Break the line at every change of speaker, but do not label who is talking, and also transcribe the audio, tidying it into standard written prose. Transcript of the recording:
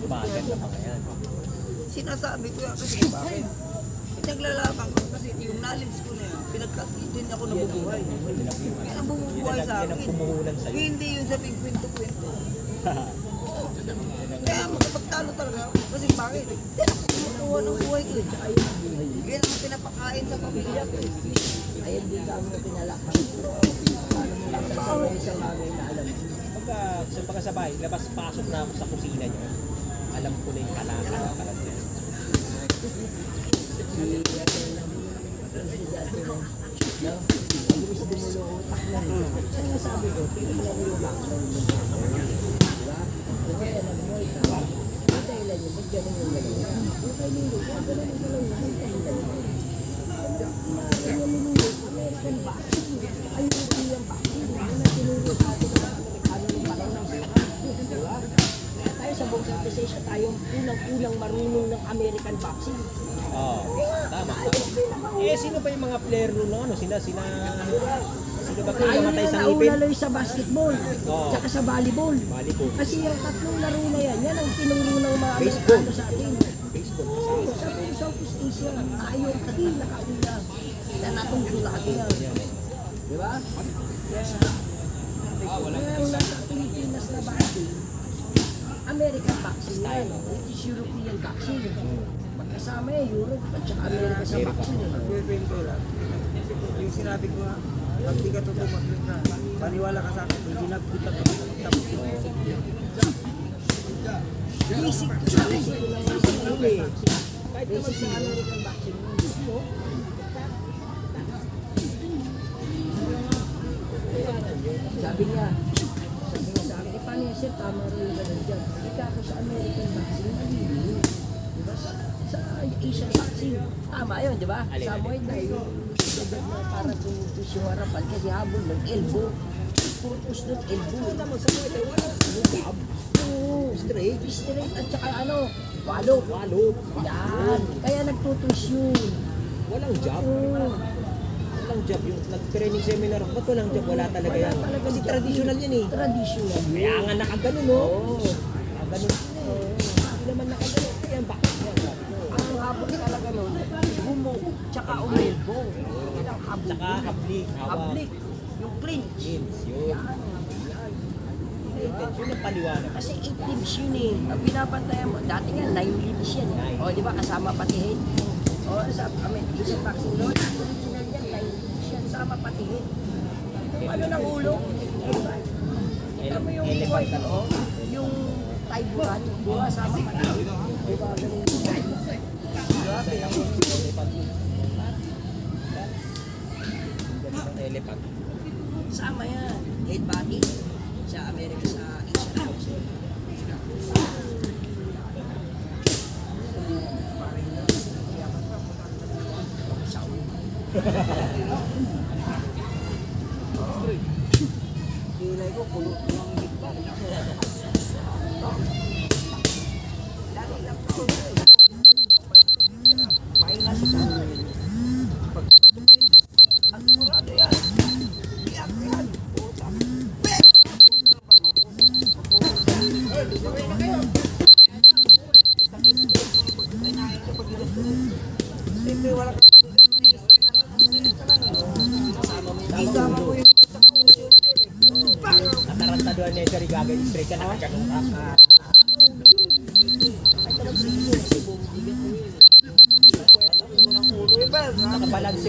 Bagan na mga yan.
Sinasabi ko yan kasi bakit? Naglalaban ko kasi yung knowledge ko na yun, pinagkakita ako nabubuhay. Kaya ang bumubuhay sa akin. Hindi yun sa kwento-kwento. Kaya makapagtalo talaga ako. Kasi bakit? Kumukuha ng buhay ko. Kaya naman pinapakain sa pamilya ko.
Ayun din kami na pinalakan. Paano mo lang sasabihin isang bagay na alam mo?
Pagkasabay, labas-pasok na ako sa kusina niyo. Alam ko na yung kalakal ng kalandian.
No? Ang gusto dumulo utak lang. Kaya sabi ko, pinaglang yung background mo. Diba? Kaya alam mo, ikaw, ang dahilan yun, ba't ganun yung galaw? Okay, Lilo, kaya ganun yung galaw, may dahilan yun. Kaya Lilo, American vaccine, ay European vaccine, na tinuro sa atin ng Amerikano ng panahon ng diba? Kaya tayo sa buong civilization, tayong unang-unang marunong ng American vaccine.
Oo, tama. Eh, sino ba yung mga player nun? Ano? Sino ba kayo
Ayun
namatay
na
sa
nauna
ngipin?
lang sa basketball,
Oo.
tsaka sa volleyball.
Volleyball.
Kasi yung tatlong laro na yan ang tinuro ng mga
Baseball.
Amerikano sa atin.
Baseball.
Oo, sa Southeast Asia, tayo katil nakauna. Na natong natin yan. Di ba? Kaya yung nasa Pilipinas na vaccine, American vaccine yan, which is European vaccine. Magkasama yan, Europe at saka America sa vaccine.
Kwento lang. Yung sinabi ko nga, pag di ka totoo magkita, paniwala ka sa akin, hindi na kita ko. Tapos basic ko sa akin.
Kahit naman sa American vaccine, sabi niya sa akin, paano yan sir, tama rin yung ganun dyan. Ika ako sa American vaccine, malili. Diba? Sa Asian vaccine, tama yun, di ba? Samoy na yung para tumutus yung harapan kasi habol ng elbow. Purpose ng elbow.
Kita mo, sa mga wala sa jab.
Oo,
Straight.
straight at saka walo. Yan, kaya nagtutus yun.
Walang job.
Oo.
Walang job. Yung nag-training seminar, ba't walang job? Wala talaga yan. Kasi traditional yan eh.
Traditional.
Kaya nga nakaganon, no?
Oo.
Nakaganon. Hindi naman nakaganon. Kaya bakit yan?
Ang habol talaga nun, bumog, tsaka umelbo. Yan ang habol.
Tsaka hablik.
Hablik. Yung clinch.
Means yun. Yun ang paliwanag.
Kasi 8 limbs yun eh. Ang pinapantayan mo, dati nga 9 limbs yan eh. O di ba kasama pati head. O sa isang vaccine doon, original yan, 9 limbs yan, sama pati head. Yung ano ng ulo, diba? Kita mo yung
Elephant
white,
ano?
yung taiburan, diba, sama pati head. Diba, ganun yung guide. Diba, kaya mo
Elephant.
sama yan, head body sa Amerika, sa Asia.
Kilay ko, pulo ng higba. Lagi lang ko. Pahinga sa tanong. Pag ang murado yan. Iyak yan. Puta. Siyempre wala ka. Isama mo yung ito sa shoulder eh.
Natarantaduhan niya yung gagawin straight ka na. Ganun ka.
Iba,
Nakabalansin.